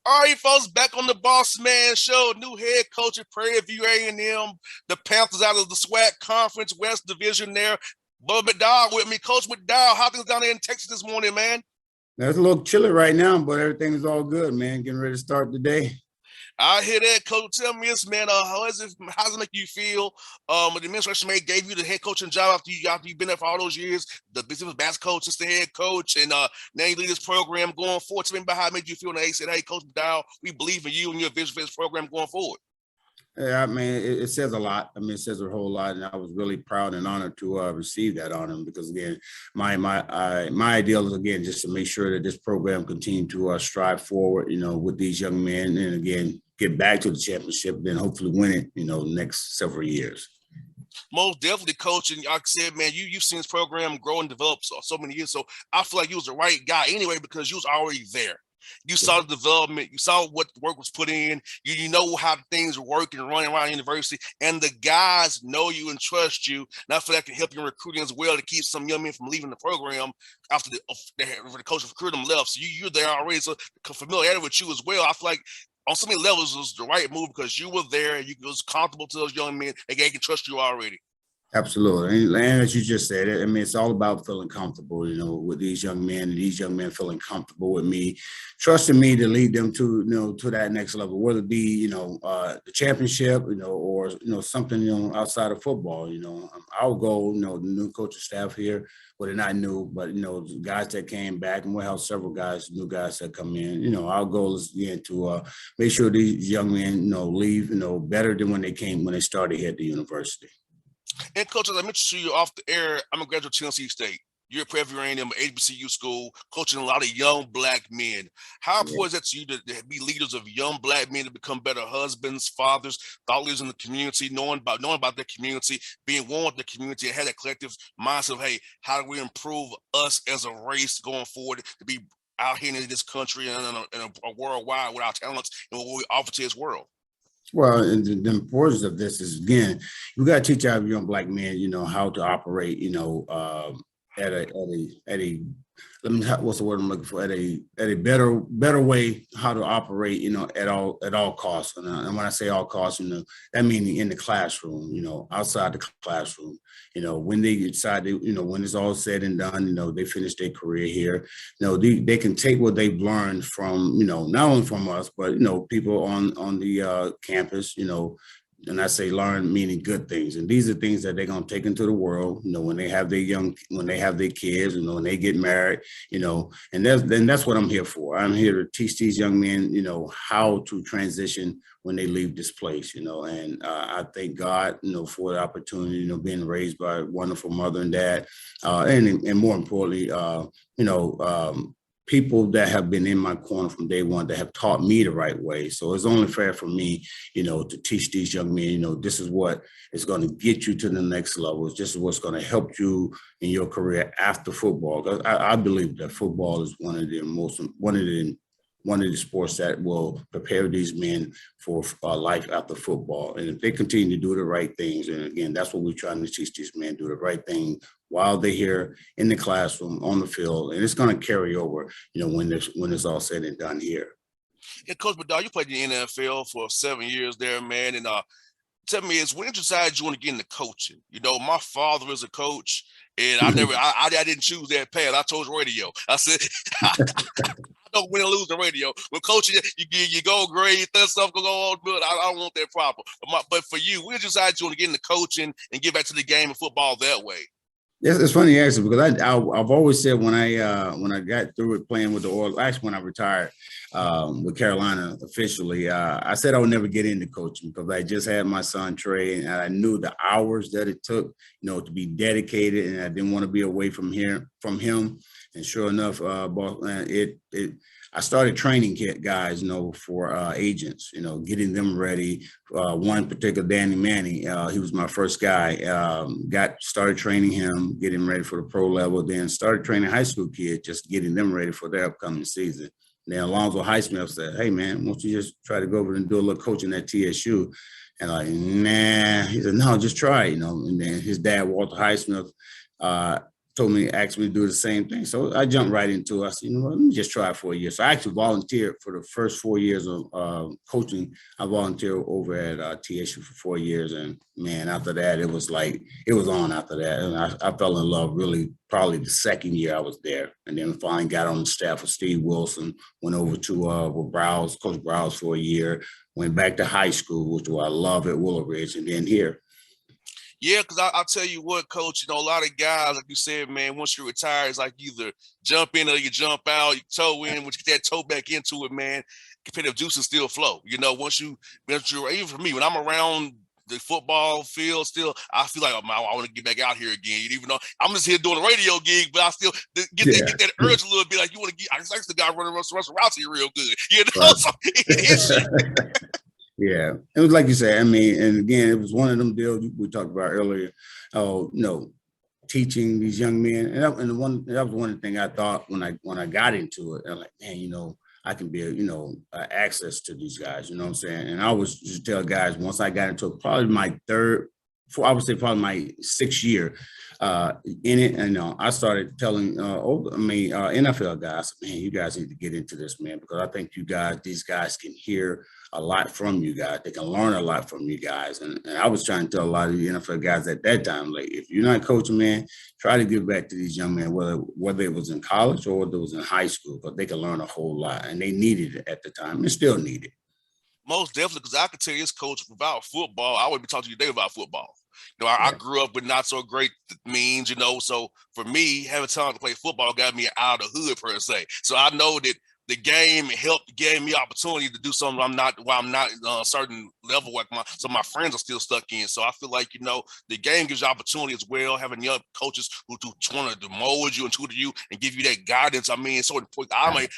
All right, folks, back on the Bossman show. New head coach at Prairie View A&M. The Panthers out of the SWAC Conference West Division there. Bubba McDowell with me. Coach McDowell, how things down there in Texas this morning, man? Now, it's a little chilly right now, but everything is all good, man. Getting ready to start the day. I hear that, Coach. Tell me this, man. How does it make you feel? When the administration gave you the head coaching job after you've been there for all those years, the business basketball coach, just the head coach, and now you lead this program going forward. Tell me about how it made you feel when they said, "Hey, Coach McDowell, we believe in you and your vision for this program going forward." Yeah, I mean, it says a lot. I mean, it says a whole lot, and I was really proud and honored to receive that honor because, again, my ideal is, again, just to make sure that this program continue to strive forward, with these young men, and again, get back to the championship, then hopefully win it, next several years. Most definitely, coach. And like I said, man, you've seen this program grow and develop so many years. So I feel like you was the right guy anyway because you was already there. You saw the development. You saw what the work was put in. You know how things are working and running around the university. And the guys know you and trust you. And I feel that can help you in recruiting as well to keep some young men from leaving the program after the coach recruited them left. So you're there already. So familiarity with you as well. I feel like on so many levels it was the right move because you were there. You was comfortable to those young men. They can trust you already. Absolutely. And as you just said, I mean, it's all about feeling comfortable, with these young men and these young men feeling comfortable with me, trusting me to lead them to, to that next level, whether it be, the championship, or, something, outside of football, our goal, the new coaching staff here, well, they're not new, but, the guys that came back, and we'll have several guys, new guys that come in, our goal is, again, to make sure these young men, leave, better than when they started here at the university. And coach, as I mentioned to you off the air, I'm a graduate of Tennessee State. You're at Prairie A&M, HBCU school, coaching a lot of young black men. How important is that to you to be leaders of young black men to become better husbands, fathers, thought leaders in the community, knowing about their community, being one with the community, and have that collective mindset of, hey, how do we improve us as a race going forward to be out here in this country and a worldwide with our talents and what we offer to this world? Well, and the importance of this is, again, we got to teach our young black men, how to operate, at a what's the word I'm looking for? At a better way how to operate, at all costs. And when I say all costs, that means in the classroom, outside the classroom, when they decide, when it's all said and done, they finish their career here, they can take what they've learned from, not only from us, but, people on the campus, and I say learn meaning good things. And these are things that they're going to take into the world, when they have their kids, when they get married, and that's what I'm here for. I'm here to teach these young men, how to transition when they leave this place, and I thank God, for the opportunity, being raised by a wonderful mother and dad, and more importantly, people that have been in my corner from day one that have taught me the right way. So it's only fair for me, to teach these young men, this is what is going to get you to the next level. This is what's going to help you in your career after football. Because I believe that football is one of the sports that will prepare these men for life after football. And if they continue to do the right things, and again, that's what we're trying to teach these men, do the right thing while they're here in the classroom, on the field, and it's going to carry over, when it's all said and done here. Yeah, Coach McDowell, you played in the NFL for 7 years there, man, and tell me, when did you decide you want to get into coaching? My father is a coach, and I didn't choose that path. I chose radio. I said, I don't win and lose the radio. With coaching, you go great, that stuff goes on, but I don't want that problem. But for you, when did you decide you want to get into coaching and get back to the game of football that way? Yes, it's funny actually because I've always said when I got through with playing with the Oilers, actually when I retired with Carolina officially, I said I would never get into coaching because I just had my son Trey, and I knew the hours that it took, to be dedicated, and I didn't want to be away from him. And sure enough, I started training guys, for agents, getting them ready. One particular, Danny Manny, he was my first guy. Started training him, getting ready for the pro level. Then started training high school kids, just getting them ready for their upcoming season. And then Alonzo Highsmith said, "Hey man, why don't you just try to go over and do a little coaching at TSU?" And nah. He said, "No, just try it." And then his dad, Walter Highsmith, asked me to do the same thing. So I jumped right into it. I said, you know what, let me just try it for a year. So I actually volunteered for the first 4 years of coaching. I volunteered over at TSU for 4 years. And man, after that, it was on after that. And I fell in love really probably the second year I was there. And then finally got on the staff with Steve Wilson, went over to with Coach Browse for a year, went back to high school, which I love at Willow Ridge, and then here. Yeah, because I'll tell you what, Coach, a lot of guys, like you said, man, once you retire, it's like either jump in or you jump out, you toe in, once you get that toe back into it, man, competitive juices still flow. Once you, even for me, when I'm around the football field still, I feel like, oh, I want to get back out here again. Even though I'm just here doing a radio gig, but I still get that urge a little bit, like you want to get, I like the guy running Russell Routes here real good, Right. So it hits you. Yeah, it was like you said. I mean, and again, it was one of them deals we talked about earlier. Oh, teaching these young men, and that was one of the things I thought when I got into it. I'm like, man, I can be, access to these guys. You know what I'm saying? And I always just tell guys once I got into it, probably my probably my 6th year in it, and I started telling NFL guys, man, you guys need to get into this, man, because I think these guys can hear a lot from you guys. They can learn a lot from you guys. And I was trying to tell a lot of the NFL guys at that time, like, if you're not coaching, man, try to give back to these young men, whether it was in college or whether it was in high school, because they can learn a whole lot, and they needed it at the time and still need it. Most definitely, because I could tell you this, Coach, without football, I wouldn't be talking to you today about football. I grew up with not so great means, so for me, having time to play football got me out of the hood, per se. So I know that the game gave me opportunity to do something I'm not a certain level like some of my friends are still stuck in. So I feel like, the game gives you opportunity as well, having young coaches who want to mold you and tutor you and give you that guidance. I mean, it's so important.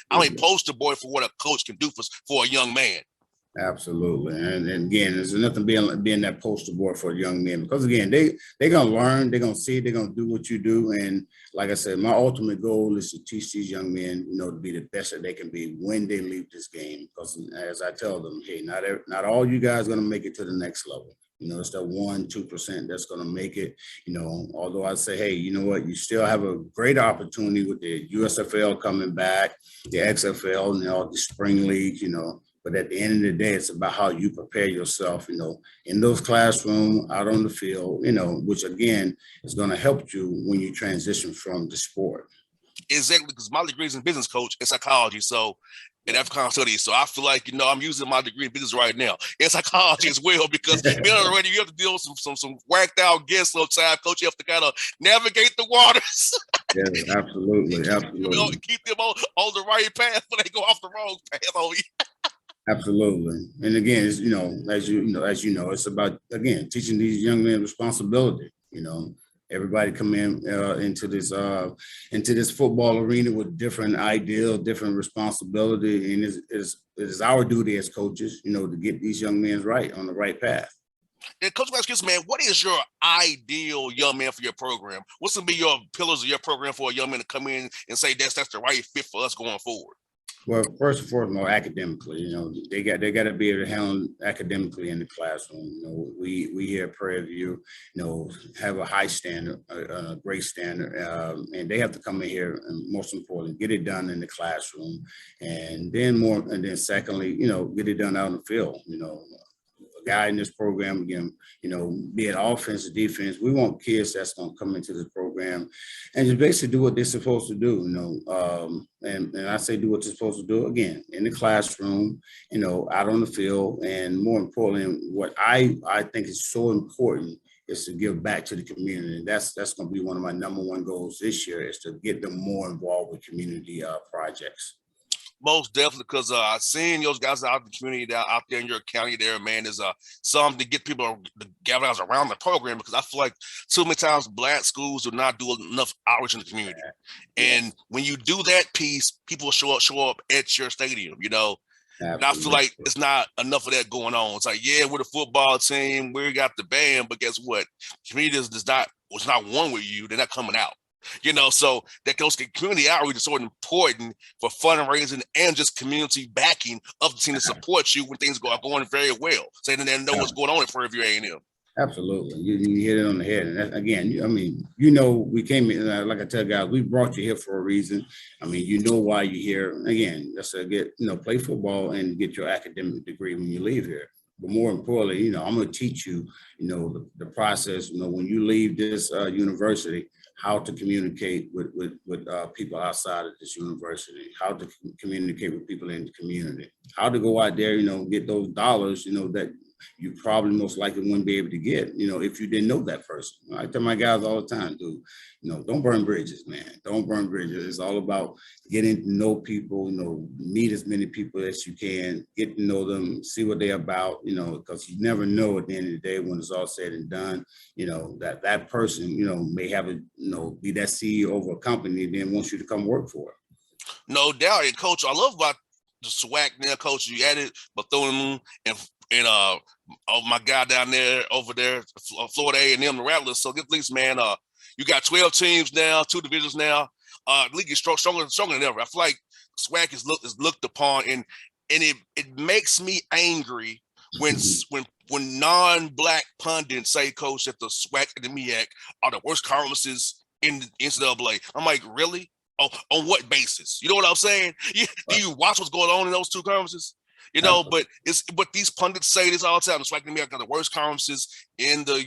I'm a poster boy for what a coach can do for a young man. Absolutely. And again, there's nothing being that poster boy for young men, because again, they're going to learn, they're going to see, they're going to do what you do. And like I said, my ultimate goal is to teach these young men, to be the best that they can be when they leave this game. Because as I tell them, hey, not all you guys are going to make it to the next level. It's that 1-2% that's going to make it, although I say, hey, you know what, you still have a great opportunity with the USFL coming back, the XFL, and all the spring leagues, But at the end of the day, it's about how you prepare yourself, in those classrooms, out on the field, which again is going to help you when you transition from the sport. Exactly, because my degree is in business, Coach, in psychology, and African studies. So I feel like, I'm using my degree in business right now in psychology as well, because being on the radio, you have to deal with some whacked out guests sometimes, Coach. You have to kind of navigate the waters. Yeah, absolutely. Keep them on the right path when they go off the wrong path on you. Absolutely. And again, it's, it's about, again, teaching these young men responsibility. Everybody come into this football arena with different ideals, different responsibility. And it is our duty as coaches, to get these young men right on the right path. And Coach, man, what is your ideal young man for your program? What's going to be your pillars of your program for a young man to come in and say that's the right fit for us going forward? Well, first and foremost, academically, they got to be able to handle academically in the classroom. We here at Prairie View, have a high standard, a great standard, and they have to come in here and, most importantly, get it done in the classroom, and then secondly, get it done out in the field. A guy in this program, again, be it offense or defense, we want kids that's going to come into this program and just basically do what they're supposed to do, and I say do what they're supposed to do, again, in the classroom, out on the field. And more importantly, what I think is so important is to give back to the community. And that's going to be one of my number one goals this year, is to get them more involved with community projects. Most definitely, because seeing those guys out in the community out there in your county there, man, is something to get people to galvanize around the program, because I feel like too many times Black schools do not do enough outreach in the community. And when you do that piece, people show up at your stadium, And I feel like it's not enough of that going on. It's like, yeah, we're the football team, we got the band, but guess what? Community was not one with you. They're not coming out. So that goes to community outreach is so important for fundraising and just community backing of the team to support you when things are going very well. So they know what's going on at Prairie View A&M. Absolutely. You hit it on the head. And that, again, I mean, we came in, like I tell guys, we brought you here for a reason. I mean, you know why you're here. Again, just to get, play football and get your academic degree when you leave here. But more importantly, I'm going to teach you, the process, when you leave this university, how to communicate with people outside of this university, how to communicate with people in the community, how to go out there, get those dollars, that you probably most likely wouldn't be able to get, if you didn't know that person. I tell my guys all the time, dude, don't burn bridges, man. Don't burn bridges. It's all about getting to know people, meet as many people as you can, get to know them, see what they're about, because you never know at the end of the day when it's all said and done, that person, may have be that CEO of a company and then wants you to come work for it. No doubt. And coach, I love about the SWAC now, coach. You added Bethune and my guy down there over there, Florida A&M, the Rattlers. So at least, man, you got 12 teams now, 2 divisions now. The league is stronger than ever. I feel like SWAC is looked upon, and it makes me angry when non-black pundits say, coach, that the SWAC and the MEAC are the worst conferences in the NCAA. I'm like, really? Oh, on what basis? You know what I'm saying? Do you watch what's going on in those 2 conferences? But these pundits say this all the time. It's like they got the worst conferences in the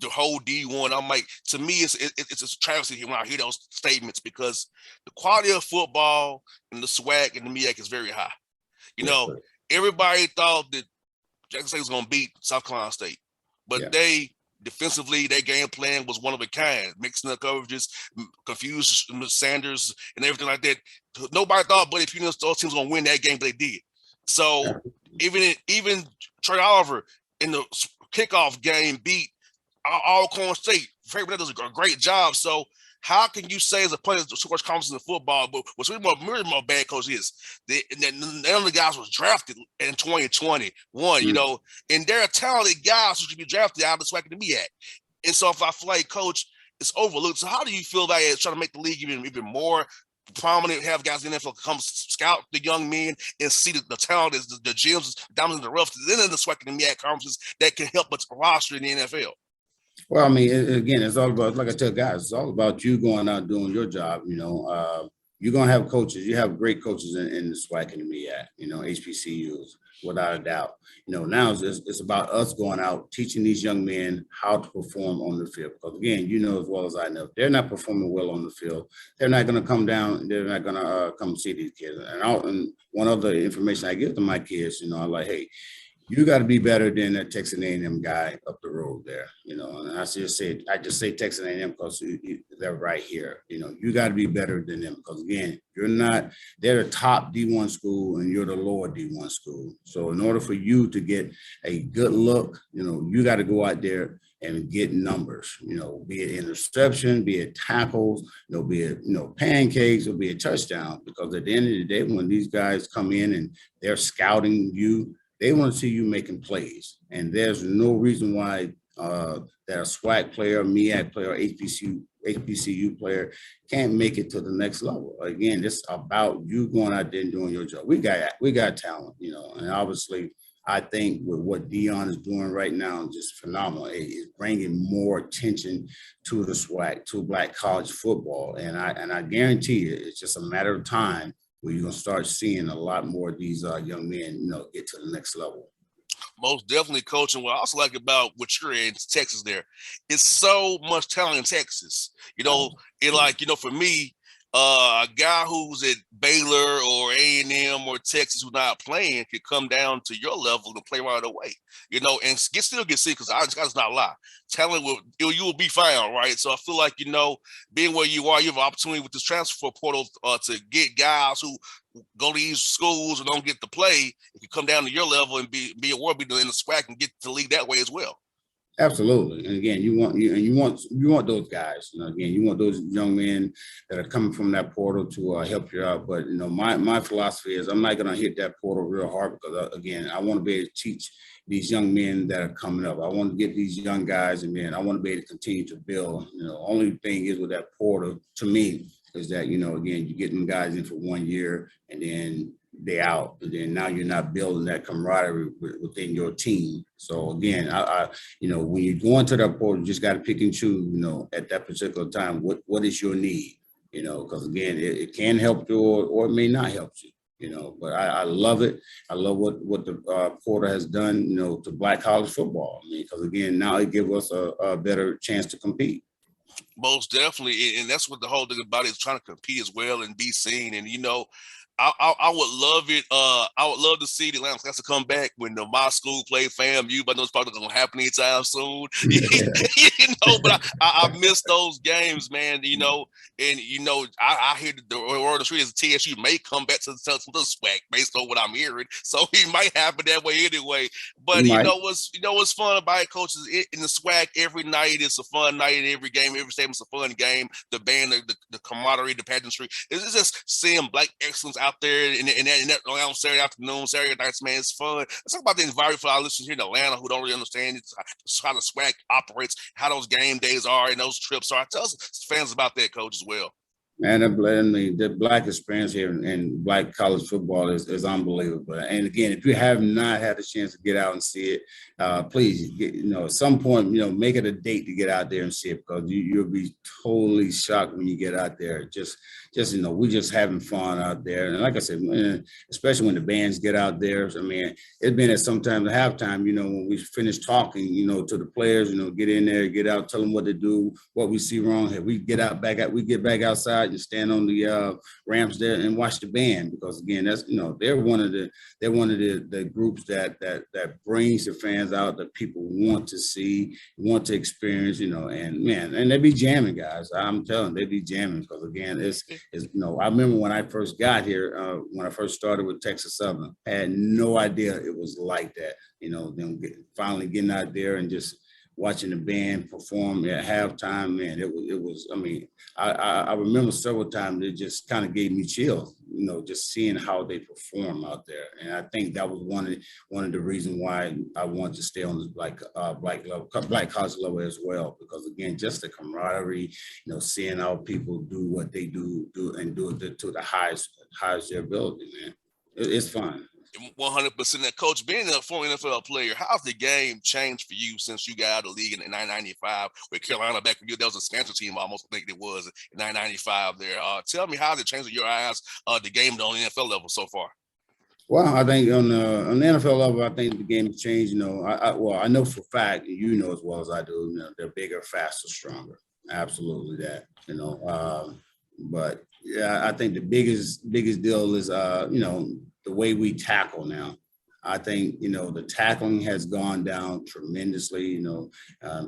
whole D1. I'm like, to me, it's a travesty when I hear those statements because the quality of football in the SWAC and the MEAC is very high. Everybody thought that Jackson State was going to beat South Carolina State, but they defensively, their game plan was one of a kind, mixing the coverages, confused Sanders and everything like that. Nobody thought, but if those teams were going to win that game, but they did. So even Trey Oliver in the kickoff game beat Alcorn State. Prairie does a great job. So how can you say as a player the worst conference in football? But what's really more bad, coach, is none of the guys was drafted in 2021. And there are talented guys who should be drafted out of the SWAC and the MEAC. And so if I feel like, coach, it's overlooked. So how do you feel that it's trying to make the league even more prominent, have guys in the NFL come scout the young men and see the talent, the gems, diamonds in the rough, then in the SWAC and the MEAC conferences that can help us roster in the NFL? Well, I mean, again, it's all about, like I tell guys, it's all about you going out doing your job. You're going to have coaches. You have great coaches in the SWAC and the MEAC, HBCUs, without a doubt. Now it's about us going out, teaching these young men how to perform on the field. Because, again, as well as I know, if they're not performing well on the field, they're not going to come down. They're not going to come see these kids. And one other information I give to my kids, I'm like, hey, you got to be better than that Texas A&M guy up the road there, And I just say Texas A&M because they're right here. You got to be better than them because, again, they're the top D1 school and you're the lower D1 school. So in order for you to get a good look, you got to go out there and get numbers, be it interception, be it tackles, be it, pancakes, or be a touchdown. Because at the end of the day, when these guys come in and they're scouting you, they want to see you making plays. And there's no reason why that a SWAC player, MEAC player, HBCU player can't make it to the next level. Again, it's about you going out there and doing your job. We got talent, and obviously I think with what Dion is doing right now, just phenomenal. It's bringing more attention to the SWAC, to Black college football. And I guarantee you, it's just a matter of time where you're going to start seeing a lot more of these young men, get to the next level. Most definitely, coach. And what I also like about what you're in Texas there, it's so much talent in Texas. For me, a guy who's at Baylor or A&M or Texas who's not playing could come down to your level and play right away, and still get sick because God's not lie. Talent you will be found, right? So I feel like, being where you are, you have an opportunity with this transfer portal to get guys who go to these schools and don't get to play. If you come down to your level and be a world beater in the SWAC and get to the league that way as well. Absolutely. And again, you want those guys, again, you want those young men that are coming from that portal to help you out. But, my philosophy is I'm not going to hit that portal real hard because, again, I want to be able to teach these young men that are coming up. I want to get these young guys, and then I want to be able to continue to build. Only thing is with that portal, to me, is that, again, you get them guys in for 1 year, and then they out, and then now you're not building that camaraderie within your team. So again, when you go into that portal, you just got to pick and choose, at that particular time, what is your need, because again, it can help you or it may not help you. But I love it. I love what the portal has done, to Black college football. I mean, because again, now it gives us a better chance to compete. Most definitely, and that's what the whole thing about it is, trying to compete as well and be seen. And I would love it. I would love to see the Atlanta Cats to come back when my school play FAMU, but I know it's probably not gonna happen anytime soon. But I miss those games, man. And I hear the word of the street is TSU may come back to the SWAC based on what I'm hearing. So it might happen that way anyway. But what's fun about it, coaches, in the SWAC every night it's a fun night, and every game, every statement's a fun game. The band, the camaraderie, the pageantry. It's just seeing Black excellence out there in that on Saturday afternoon, Saturday nights, man. It's fun. Let's talk about the environment for our listeners here in Atlanta who don't really understand how the SWAC operates, how those game days are, and those trips are. Tell us fans about that, coach, as well. Man, the Black experience here in Black college football is unbelievable. And again, if you have not had a chance to get out and see it, please, at some point, make it a date to get out there and see it, because you'll be totally shocked when you get out there. Just we just having fun out there. And like I said, especially when the bands get out there. I mean, it's been at sometimes at halftime, when we finish talking, to the players, get in there, get out, tell them what to do, what we see wrong. We get back outside and stand on the ramps there and watch the band, because again, that's they're one of the groups that brings the fans out that people want to see, want to experience, and man, and they be jamming, guys. I'm telling they be jamming, because again, it's I remember when I first got here, when I first started with Texas Southern, I had no idea it was like that. Them finally getting out there and just watching the band perform at halftime, man, it was. I mean, I remember several times it just kind of gave me chills, just seeing how they perform out there. And I think that was one of the reasons why I wanted to stay on the Black college level as well, because again, just the camaraderie, seeing how people do what they do and do it to the highest their ability, man. It's fun. 100%. That coach, being a former NFL player, how's the game changed for you since you got out of the league in 1995 with Carolina back when that was a expansion team almost, I think it was, in 1995 there. Tell me, how's it changed in your eyes, the game on the NFL level so far? Well, I think on the NFL level, I think the game has changed. I know for a fact, as well as I do, they're bigger, faster, stronger. Absolutely that. But yeah, I think the biggest deal is the way we tackle now. I think the tackling has gone down tremendously.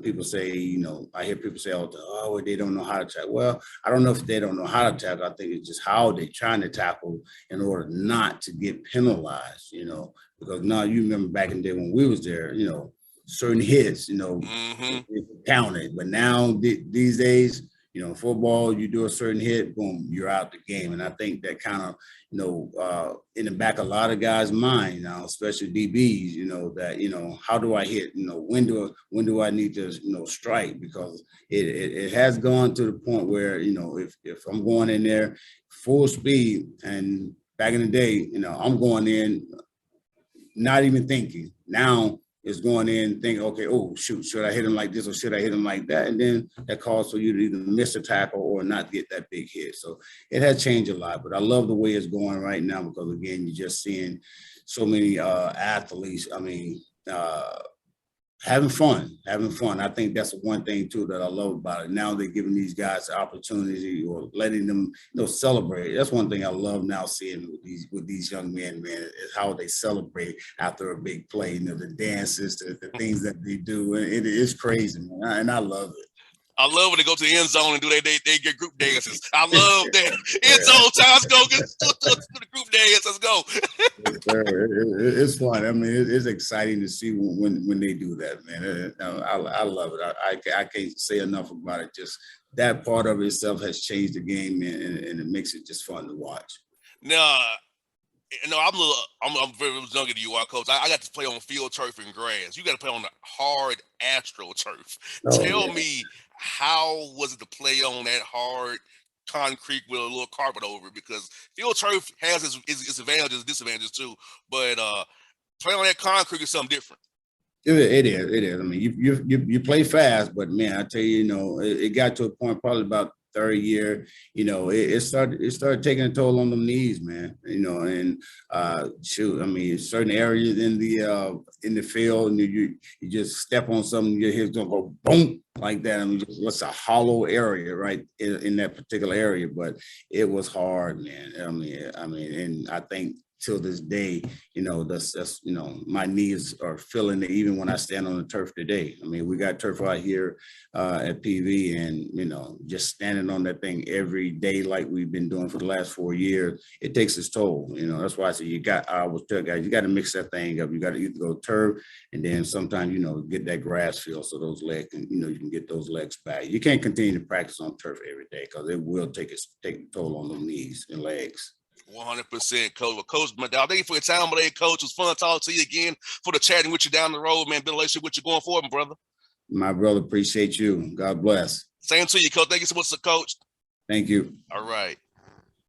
People say, I hear people say, "Oh, they don't know how to tackle." Well, I don't know if they don't know how to tackle. I think it's just how they're trying to tackle in order not to get penalized. Because now you remember back in the day when we was there, certain hits, counted. But now these days, football, you do a certain hit, boom, you're out the game. And I think that kind of, in the back of a lot of guys' mind now, especially DBs, that, how do I hit? When do I need to, strike? Because it has gone to the point where, if I'm going in there full speed, and back in the day, I'm going in not even thinking. Now is going in thinking, okay, oh, shoot, should I hit him like this or should I hit him like that? And then that calls for you to either miss a tackle or not get that big hit. So it has changed a lot, but I love the way it's going right now, because, again, you're just seeing so many athletes, having fun. I think that's one thing too that I love about it. Now they're giving these guys the opportunity, or letting them, celebrate. That's one thing I love now seeing with these young men, man, is how they celebrate after a big play. The dances, the things that they do, and it is crazy, man, and I love it. I love when they go to the end zone and they get group dances. I love that. End zone time. Let's go get to the group dance. Let's go. It's fun. I mean, it's exciting to see when they do that, man. I love it. I can't say enough about it. Just that part of itself has changed the game, man, and it makes it just fun to watch. Now, I'm very younger than you are, Coach. I got to play on field turf and grass. You got to play on the hard astroturf. Tell me, how was it to play on that hard concrete with a little carpet over it, because field turf has its advantages and disadvantages too. But playing on that concrete is something different. It is. I mean, you play fast, but man, I tell you, it got to a point probably about third year, it started taking a toll on them knees, man. And shoot, I mean, certain areas in the field, and you just step on something, your head's gonna go boom like that. I mean, what's a hollow area right in that particular area, but it was hard, man. I mean, and I think till this day, that's my knees are feeling it even when I stand on the turf today. I mean, we got turf out here at PV, and just standing on that thing every day like we've been doing for the last 4 years, it takes its toll. That's why I say I always tell guys, you got to mix that thing up. You got to either go turf, and then sometimes get that grass feel so those legs, and you can get those legs back. You can't continue to practice on turf every day because it will take a toll on the knees and legs. 100%, Coach. Well, Coach McDowell, thank you for your time today, Coach. It was fun talking to you again, for the chatting with you down the road, man. Build a relationship with you going forward, my brother. My brother, appreciate you. God bless. Same to you, Coach. Thank you so much, Coach. Thank you. All right.